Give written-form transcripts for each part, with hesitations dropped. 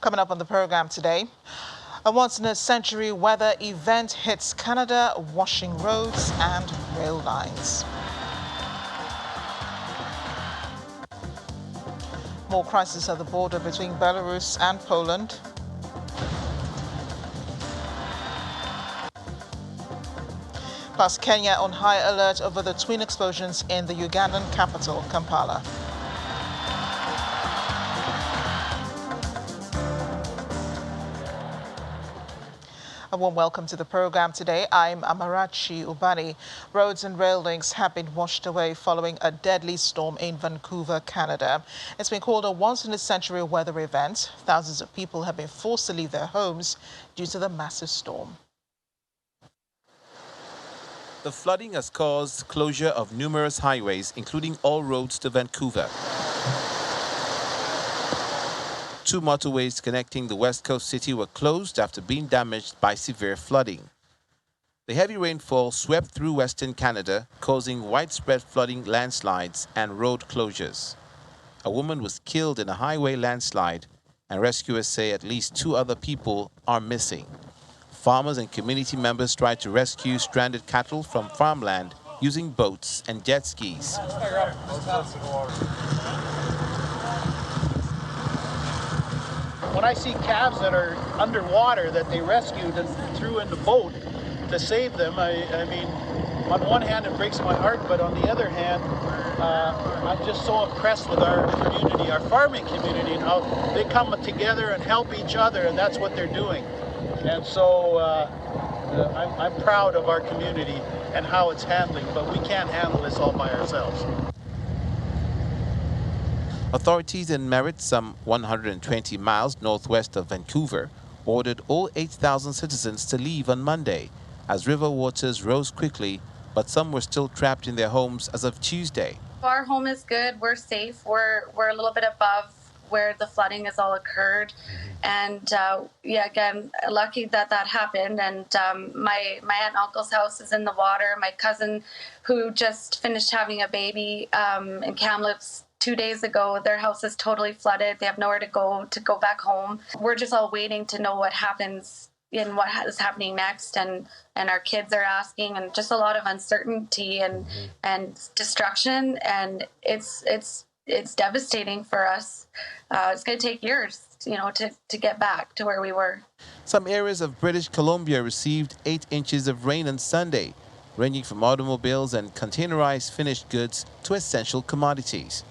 Coming up on the program today, a once-in-a-century weather event hits Canada, washing roads and rail lines. More crisis at the border between Belarus and Poland. Plus, Kenya on high alert over the twin explosions in the Ugandan capital, Kampala. A warm welcome to the program today. I'm Amarachi Ubani. Roads and rail links have been washed away following a deadly storm in Vancouver, Canada. It's been called a once-in-a-century weather event. Thousands of people have been forced to leave their homes due to the massive storm. The flooding has caused closure of numerous highways, including all roads to Vancouver. 2 motorways connecting the West Coast city were closed after being damaged by severe flooding. The heavy rainfall swept through Western Canada, causing widespread flooding, landslides, and road closures. A woman was killed in a highway landslide, and rescuers say at least 2 other people are missing. Farmers and community members tried to rescue stranded cattle from farmland using boats and jet skis. When I see calves that are underwater that they rescued and threw in the boat to save them, I mean, on one hand it breaks my heart, but on the other hand, I'm just so impressed with our community, our farming community, and how they come together and help each other, and that's what they're doing. And so I'm proud of our community and how it's handling, but we can't handle this all by ourselves. Authorities in Merritt, some 120 miles northwest of Vancouver, ordered all 8,000 citizens to leave on Monday as river waters rose quickly, but some were still trapped in their homes as of Tuesday. Our home is good. We're safe. We're a little bit above where the flooding has all occurred. And again, lucky that happened. And my aunt and uncle's house is in the water. My cousin, who just finished having a baby in Kamloops 2 days ago, their house is totally flooded. They have nowhere to go back home. We're just all waiting to know what happens and what is happening next. And our kids are asking, and just a lot of uncertainty and destruction. And it's devastating for us. It's going to take years, to get back to where we were. Some areas of British Columbia received 8 inches of rain on Sunday, ranging from automobiles and containerized finished goods to essential commodities.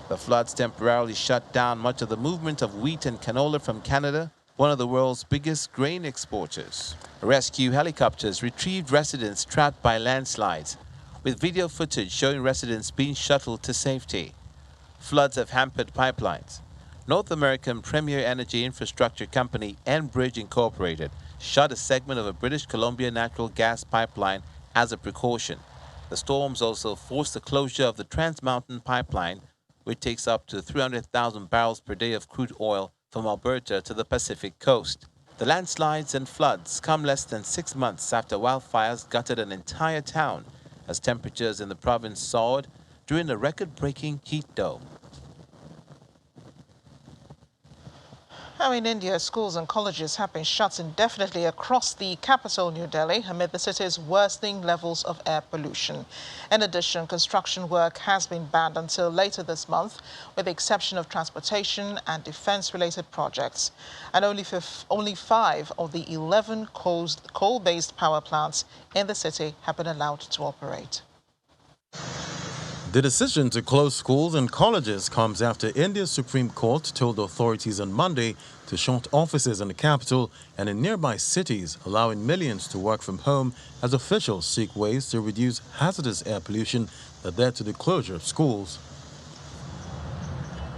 The floods temporarily shut down much of the movement of wheat and canola from Canada, one of the world's biggest grain exporters. Rescue helicopters retrieved residents trapped by landslides, with video footage showing residents being shuttled to safety. Floods have hampered pipelines. North American premier energy infrastructure company Enbridge Incorporated shut a segment of a British Columbia natural gas pipeline as a precaution. The storms also forced the closure of the Trans Mountain pipeline, which takes up to 300,000 barrels per day of crude oil from Alberta to the Pacific coast. The landslides and floods come less than 6 months after wildfires gutted an entire town as temperatures in the province soared during a record-breaking heat dome. Now in India, schools and colleges have been shut indefinitely across the capital, New Delhi, amid the city's worsening levels of air pollution. In addition, construction work has been banned until later this month, with the exception of transportation and defense-related projects. And only 5 of the 11 coal-based power plants in the city have been allowed to operate. The decision to close schools and colleges comes after India's Supreme Court told authorities on Monday to shut offices in the capital and in nearby cities, allowing millions to work from home as officials seek ways to reduce hazardous air pollution that led to the closure of schools.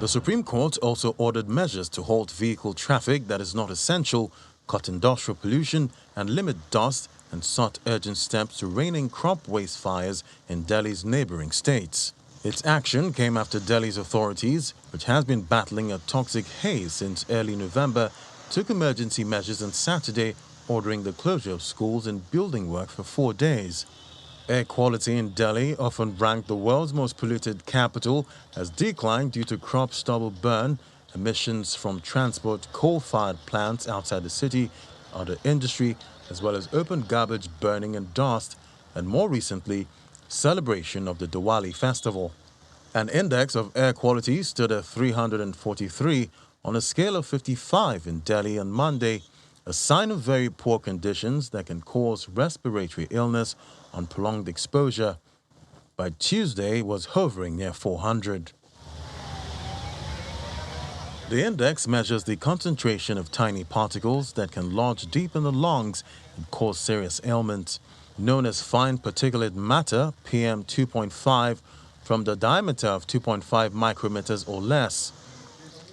The Supreme Court also ordered measures to halt vehicle traffic that is not essential, cut industrial pollution, and limit dust, and sought urgent steps to rein in crop waste fires in Delhi's neighboring states. Its action came after Delhi's authorities, which has been battling a toxic haze since early November, took emergency measures on Saturday, ordering the closure of schools and building work for 4 days. Air quality in Delhi, often ranked the world's most polluted capital, has declined due to crop stubble burn emissions from transport, coal-fired plants outside the city, other industry, as well as open garbage burning and dust, and more recently, celebration of the Diwali festival. An index of air quality stood at 343 on a scale of 55 in Delhi on Monday, a sign of very poor conditions that can cause respiratory illness on prolonged exposure. By Tuesday, it was hovering near 400. The index measures the concentration of tiny particles that can lodge deep in the lungs and cause serious ailments, known as fine particulate matter, PM 2.5, from the diameter of 2.5 micrometers or less.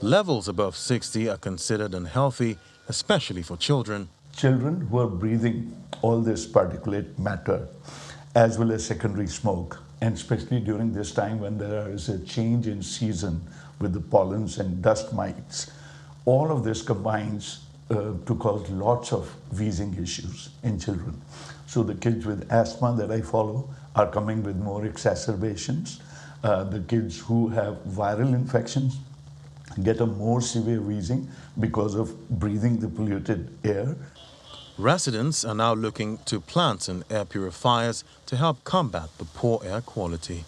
Levels above 60 are considered unhealthy, especially for children. Children who are breathing all this particulate matter as well as secondary smoke, and especially during this time when there is a change in season with the pollens and dust mites, all of this combines to cause lots of wheezing issues in children. So the kids with asthma that I follow are coming with more exacerbations. The kids who have viral infections get a more severe wheezing because of breathing the polluted air. Residents are now looking to plants and air purifiers to help combat the poor air quality.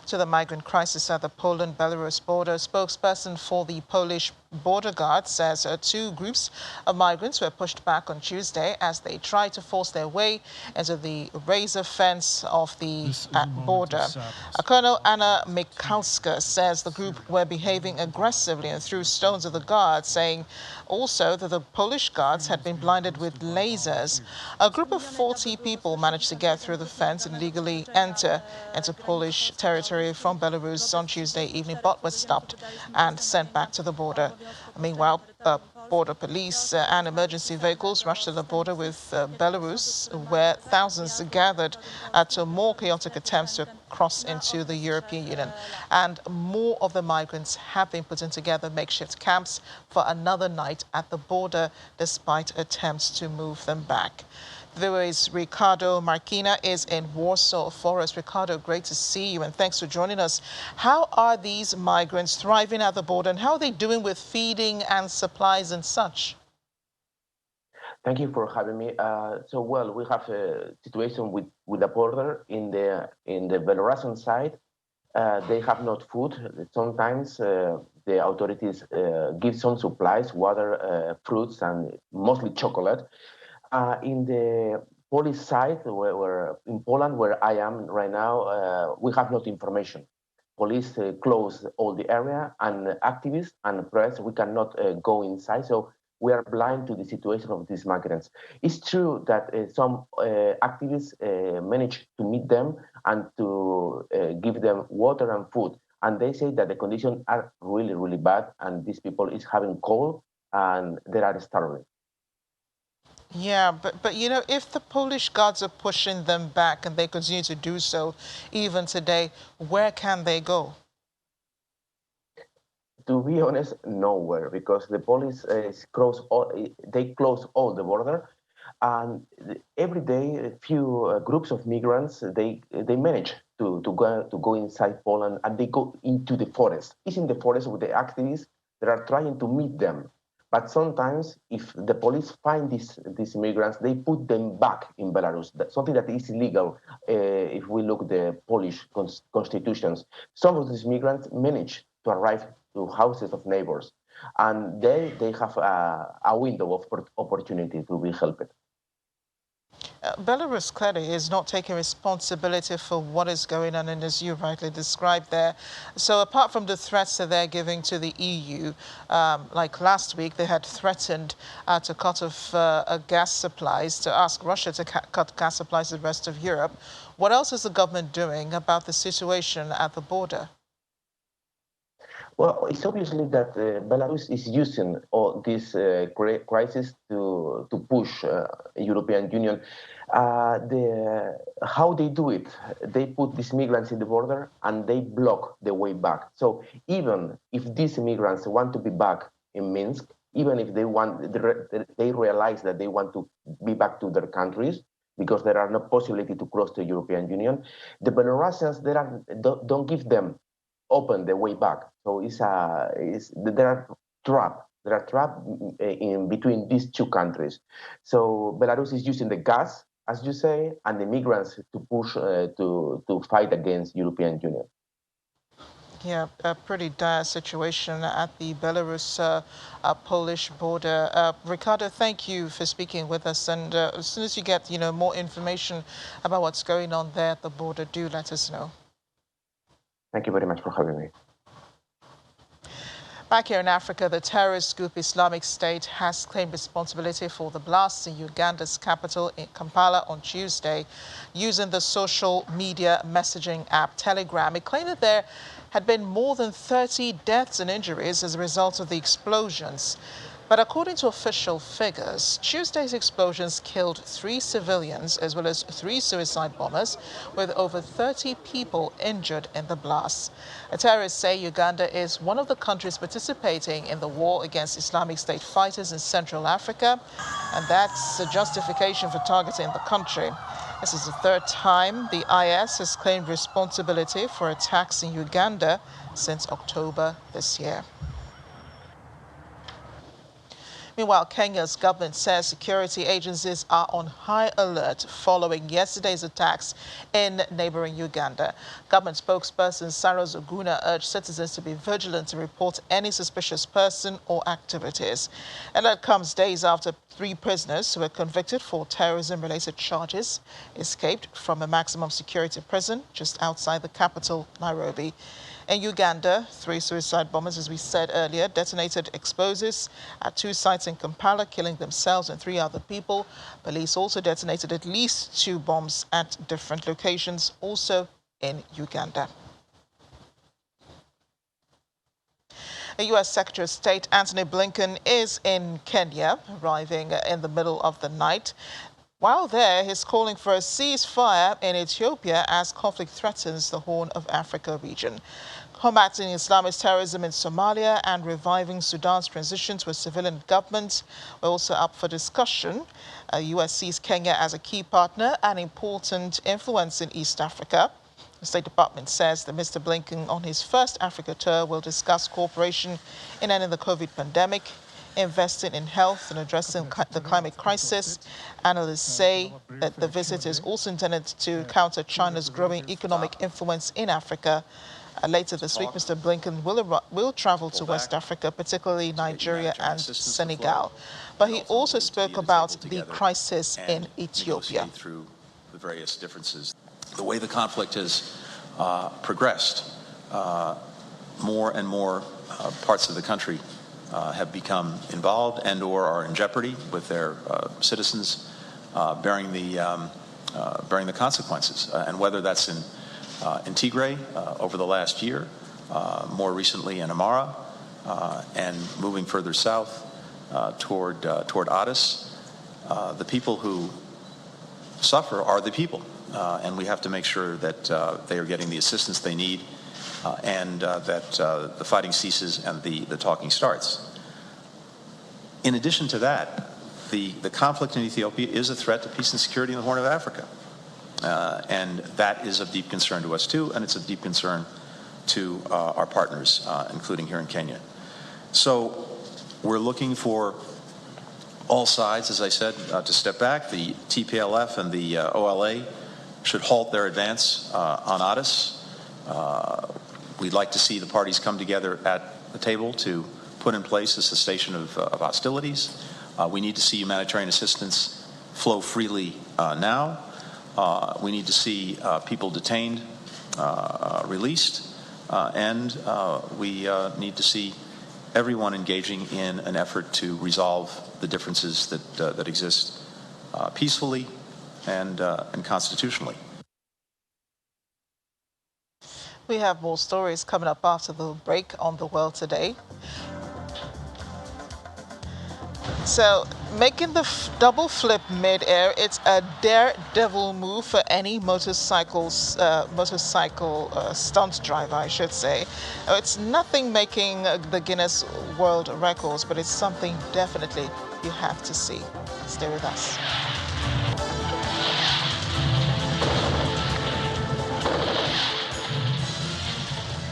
To the migrant crisis at the Poland-Belarus border, spokesperson for the Polish border guard says two groups of migrants were pushed back on Tuesday as they tried to force their way into the razor fence of the border. Colonel Anna Michalska says the group were behaving aggressively and threw stones at the guards, saying also that the Polish guards had been blinded with lasers. A group of 40 people managed to get through the fence and legally enter into Polish territory from Belarus on Tuesday evening, but was stopped and sent back to the border. Meanwhile, border police and emergency vehicles rushed to the border with Belarus, where thousands gathered to more chaotic attempts to cross into the European Union. And more of the migrants have been putting together makeshift camps for another night at the border, despite attempts to move them back. VOA's Ricardo Marquina is in Warsaw Forest. Ricardo, great to see you and thanks for joining us. How are these migrants thriving at the border and how are they doing with feeding and supplies and such? Thank you for having me. Well, we have a situation with the border in the Belarusian side. They have not food. Sometimes the authorities give some supplies, water, fruits, and mostly chocolate. In the Polish side, where in Poland, where I am right now, we have not information. Police close all the area, and activists and press, we cannot go inside. So we are blind to the situation of these migrants. It's true that some activists manage to meet them and to give them water and food. And they say that the conditions are really, really bad, and these people is having cold and they are starving. Yeah, but you know, if the Polish guards are pushing them back and they continue to do so even today, where can they go? To be honest, nowhere, because the police close all the border, and every day a few groups of migrants they manage to go inside Poland, and they go into the forest. It's in the forest with the activists that are trying to meet them. But sometimes, if the police find these migrants, they put them back in Belarus. That's something that is illegal if we look the Polish constitutions. Some of these migrants manage to arrive to houses of neighbors, and they have a window of opportunity to be helped. Belarus clearly is not taking responsibility for what is going on, and as you rightly described there. So apart from the threats that they're giving to the EU, like last week, they had threatened to cut off gas supplies, to ask Russia to cut gas supplies to the rest of Europe. What else is the government doing about the situation at the border? Well, it's obviously that Belarus is using all this crisis to push European Union. How they do it? They put these migrants in the border and they block the way back. So even if these migrants want to be back in Minsk, even if they realize that they want to be back to their countries because there are no possibility to cross the European Union, the Belarusians don't give them open the way back. So there are trapped. There are trapped in between these two countries. So Belarus is using the gas, as you say, and the migrants to push to fight against European Union. Yeah, a pretty dire situation at the Belarus-Polish border. Ricardo, thank you for speaking with us. And as soon as you get, more information about what's going on there at the border, do let us know. Thank you very much for having me. Back here in Africa, the terrorist group Islamic State has claimed responsibility for the blasts in Uganda's capital, in Kampala, on Tuesday, using the social media messaging app Telegram. It claimed that there had been more than 30 deaths and injuries as a result of the explosions. But according to official figures, Tuesday's explosions killed 3 civilians as well as 3 suicide bombers, with over 30 people injured in the blasts. Terrorists say Uganda is one of the countries participating in the war against Islamic State fighters in Central Africa, and that's a justification for targeting the country. This is the 3rd time the IS has claimed responsibility for attacks in Uganda since October this year. Meanwhile, Kenya's government says security agencies are on high alert following yesterday's attacks in neighboring Uganda. Government spokesperson Sarah Zoguna urged citizens to be vigilant to report any suspicious person or activities. And that comes days after 3 prisoners who were convicted for terrorism-related charges escaped from a maximum security prison just outside the capital, Nairobi. In Uganda, 3 suicide bombers, as we said earlier, detonated explosives at 2 sites in Kampala, killing themselves and 3 other people. Police also detonated at least 2 bombs at different locations, also in Uganda. U.S. Secretary of State Antony Blinken is in Kenya, arriving in the middle of the night. While there, he's calling for a ceasefire in Ethiopia as conflict threatens the Horn of Africa region. Combating Islamist terrorism in Somalia and reviving Sudan's transition to a civilian government were also up for discussion. The U.S. sees Kenya as a key partner and important influence in East Africa. The State Department says that Mr. Blinken, on his first Africa tour, will discuss cooperation in ending the COVID pandemic, investing in health and addressing the climate crisis. Analysts say that the visit is also intended to counter China's growing economic influence in Africa. Later this week, Mr. Blinken will travel to West Africa, particularly Nigeria and Senegal. But he also spoke about the crisis in Ethiopia. Through the various differences, the way the conflict has progressed, more and more parts of the country have become involved and or are in jeopardy with their citizens bearing the consequences. And whether that's in Tigray over the last year, more recently in Amara, and moving further south toward Addis, the people who suffer are the people. And we have to make sure that they are getting the assistance they need and that the fighting ceases and the talking starts. In addition to that, the conflict in Ethiopia is a threat to peace and security in the Horn of Africa. And that is of deep concern to us too, and it's of deep concern to our partners, including here in Kenya. So we're looking for all sides, as I said, to step back. The TPLF and the OLA should halt their advance on Addis. We'd like to see the parties come together at the table to put in place a cessation of hostilities. We need to see humanitarian assistance flow freely now. We need to see people detained released, and we need to see everyone engaging in an effort to resolve the differences that exist peacefully and constitutionally. We have more stories coming up after the break on The World Today. So, making the double flip mid-air, it's a daredevil move for any motorcycle stunt driver, I should say. It's nothing making the Guinness World Records, but it's something definitely you have to see. Stay with us.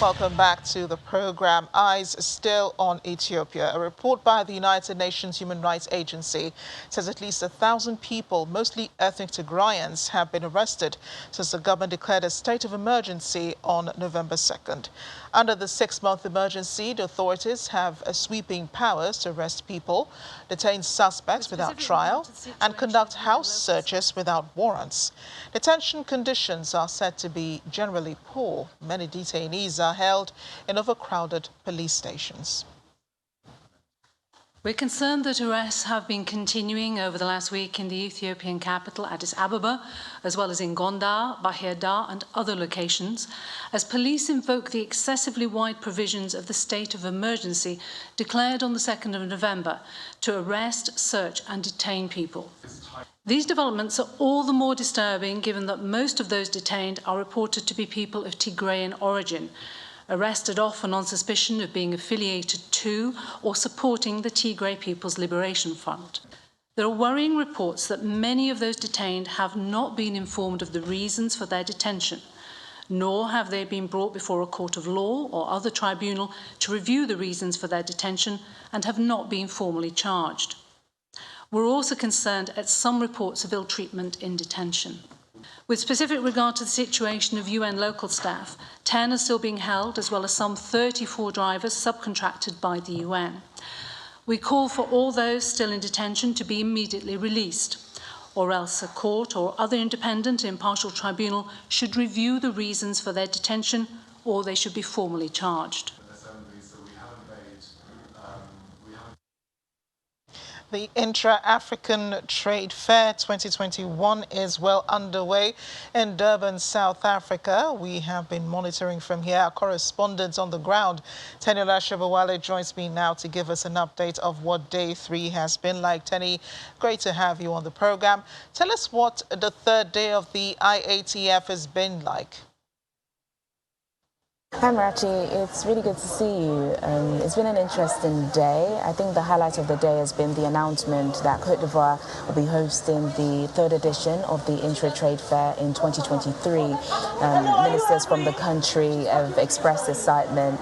Welcome back to the program. Eyes still on Ethiopia. A report by the United Nations Human Rights Agency says at least 1,000 people, mostly ethnic Tigrayans, have been arrested since the government declared a state of emergency on November 2nd. Under the 6-month emergency, the authorities have sweeping powers to arrest people, detain suspects without trial, and conduct house searches without warrants. Detention conditions are said to be generally poor. Many detainees are held in overcrowded police stations. We're concerned that arrests have been continuing over the last week in the Ethiopian capital, Addis Ababa, as well as in Gondar, Bahir Dar and other locations, as police invoke the excessively wide provisions of the state of emergency declared on the 2nd of November to arrest, search and detain people. These developments are all the more disturbing given that most of those detained are reported to be people of Tigrayan origin, arrested often on suspicion of being affiliated to or supporting the Tigray People's Liberation Front. There are worrying reports that many of those detained have not been informed of the reasons for their detention, nor have they been brought before a court of law or other tribunal to review the reasons for their detention and have not been formally charged. We're also concerned at some reports of ill treatment in detention. With specific regard to the situation of UN local staff, 10 are still being held, as well as some 34 drivers subcontracted by the UN. We call for all those still in detention to be immediately released, or else a court or other independent impartial tribunal should review the reasons for their detention, or they should be formally charged. The Intra-African Trade Fair 2021 is well underway in Durban, South Africa. We have been monitoring from here. Our correspondent on the ground, Teniola Shebawale, joins me now to give us an update of what Day 3 has been like. Tenny, great to have you on the program. Tell us what the third day of the IATF has been like. Hi Marachi, it's really good to see you. It's been an interesting day. I think the highlight of the day has been the announcement that Côte d'Ivoire will be hosting the third edition of the Intra-Trade Fair in 2023. Ministers from the country have expressed excitement.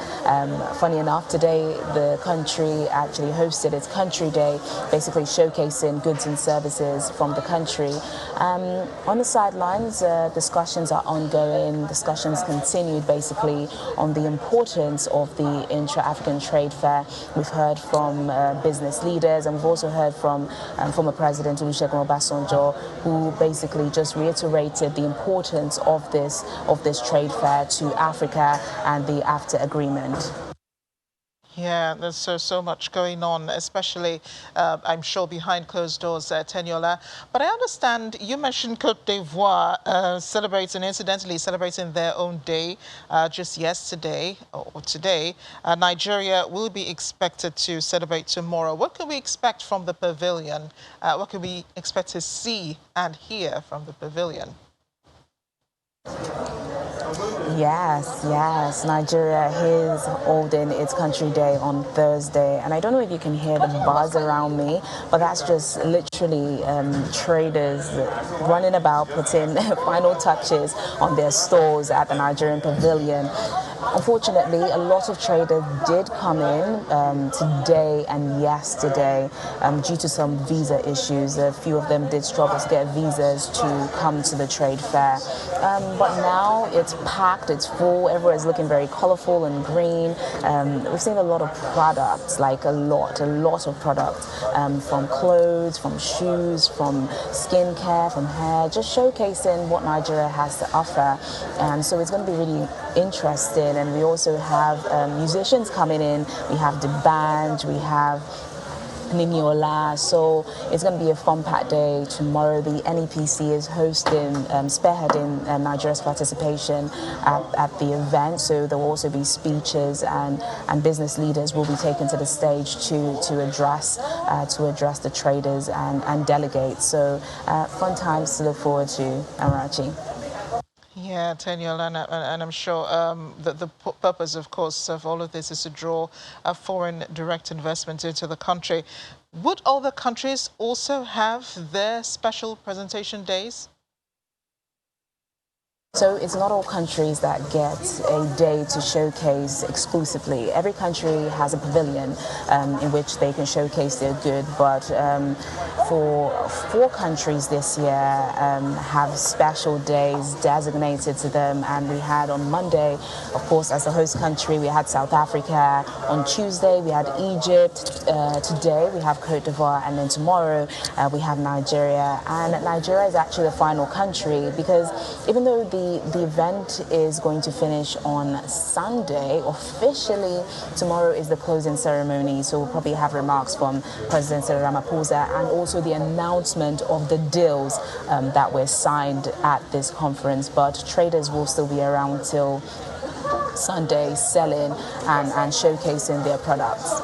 Funny enough, today the country actually hosted its country day, basically showcasing goods and services from the country. On the sidelines, discussions are ongoing. Discussions continued basically on the importance of the Intra-African Trade Fair. We've heard from business leaders, and we've also heard from former President Olusegun Obasanjo, who basically just reiterated the importance of this trade fair to Africa and the AfTA agreement. Yeah, there's so much going on, especially, I'm sure, behind closed doors, Teniola. But I understand you mentioned Côte d'Ivoire incidentally celebrating their own day just yesterday or today. Nigeria will be expected to celebrate tomorrow. What can we expect from the pavilion? What can we expect to see and hear from the pavilion? Yes. Nigeria is holding its country day on Thursday. And I don't know if you can hear the buzz around me, but that's just literally traders running about, putting final touches on their stores at the Nigerian pavilion. Unfortunately, a lot of traders did come in today and yesterday due to some visa issues. A few of them did struggle to get visas to come to the trade fair. But now it's packed, it's full, everywhere is looking very colorful and green. We've seen a lot of products, like a lot of products, from clothes, from shoes, from skincare, from hair, just showcasing what Nigeria has to offer. And so it's going to be really interesting. And we also have musicians coming in. We have the band, we have Niniola, so it's going to be a fun-packed day. Tomorrow the NEPC is hosting, spearheading Nigeria's participation at the event, so there will also be speeches, and business leaders will be taken to the stage to address the traders and delegates. So fun times to look forward to, Amarachi. Yeah, Teniola, and I'm sure the purpose, of course, of all of this is to draw foreign direct investment into the country. Would other countries also have their special presentation days? So it's not all countries that get a day to showcase exclusively. Every country has a pavilion in which they can showcase their good, but for 4 countries this year have special days designated to them, and we had on Monday, of course, as the host country, we had South Africa. On Tuesday, we had Egypt. Today, we have Cote d'Ivoire, and then tomorrow, we have Nigeria. And Nigeria is actually the final country because even though the event is going to finish on Sunday, officially tomorrow is the closing ceremony, so we'll probably have remarks from President Cyril Ramaphosa and also the announcement of the deals that were signed at this conference. But traders will still be around till Sunday selling and showcasing their products.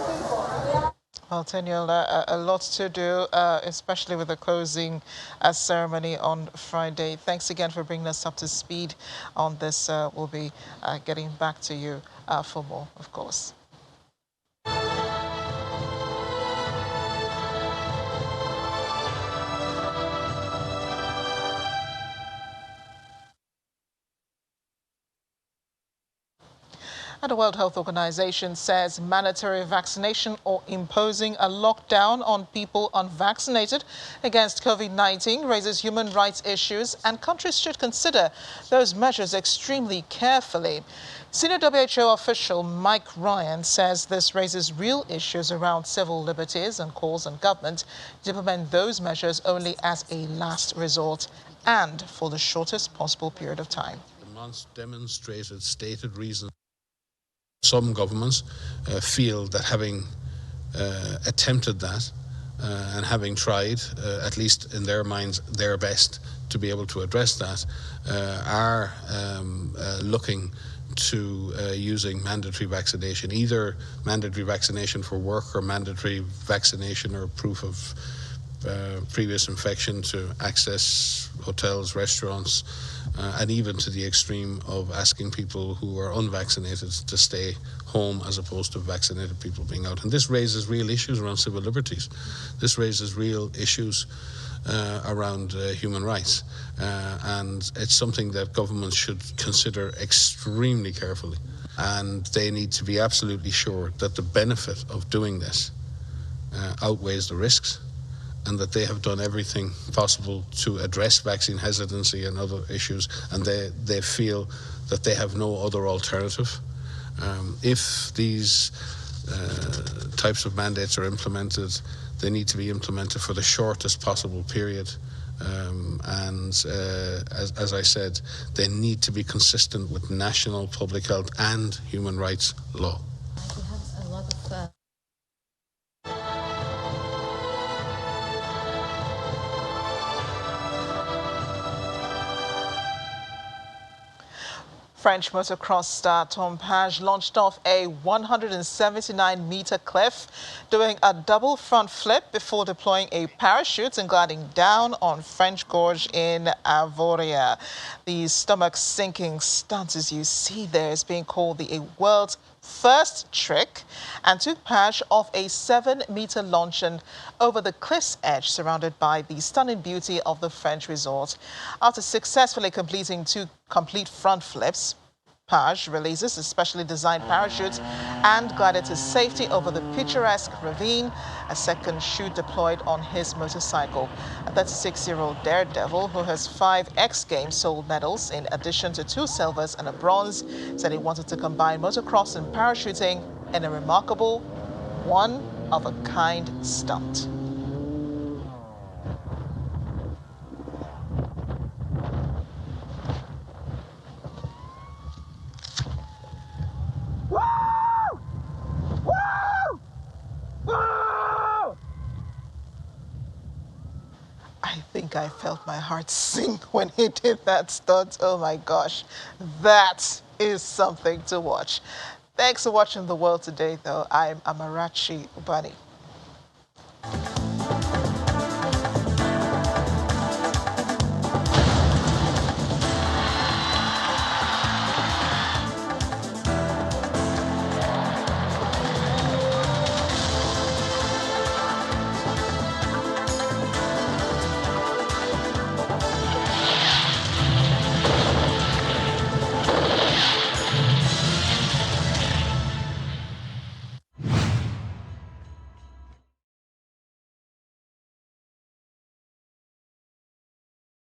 Well, Daniel, a lot to do, especially with the closing ceremony on Friday. Thanks again for bringing us up to speed on this. We'll be getting back to you for more, of course. And the World Health Organization says mandatory vaccination or imposing a lockdown on people unvaccinated against COVID-19 raises human rights issues, and countries should consider those measures extremely carefully. Senior WHO official Mike Ryan says this raises real issues around civil liberties and calls on government to implement those measures only as a last resort and for the shortest possible period of time. The months demonstrated stated reasons. Some governments feel that having attempted that and having tried, at least in their minds, their best to be able to address that, are looking to using mandatory vaccination, either mandatory vaccination for work or mandatory vaccination or proof of previous infection to access hotels, restaurants, and even to the extreme of asking people who are unvaccinated to stay home as opposed to vaccinated people being out. And this raises real issues around civil liberties. This raises real issues around human rights. And it's something that governments should consider extremely carefully. And they need to be absolutely sure that the benefit of doing this outweighs the risks, and that they have done everything possible to address vaccine hesitancy and other issues, and they feel that they have no other alternative. If these types of mandates are implemented, they need to be implemented for the shortest possible period. And as I said, they need to be consistent with national public health and human rights law. We have a lot of French motocross star Tom Page launched off a 179-meter cliff, doing a double front flip before deploying a parachute and gliding down on French Gorge in Avoria. The stomach-sinking stunt, as you see there, is being called the world's first trick, and took Page off a 7-meter launching over the cliff's edge, surrounded by the stunning beauty of the French resort. After successfully completing 2 complete front flips, Page releases a specially designed parachute and glided to safety over the picturesque ravine. A second chute deployed on his motorcycle. A 36-year-old daredevil who has 5 X Games gold medals in addition to 2 silvers and a bronze said he wanted to combine motocross and parachuting in a remarkable, one-of-a-kind stunt. I think I felt my heart sink when he did that stunt. Oh my gosh, that is something to watch. Thanks for watching The World Today, though. I'm Amarachi Ubani.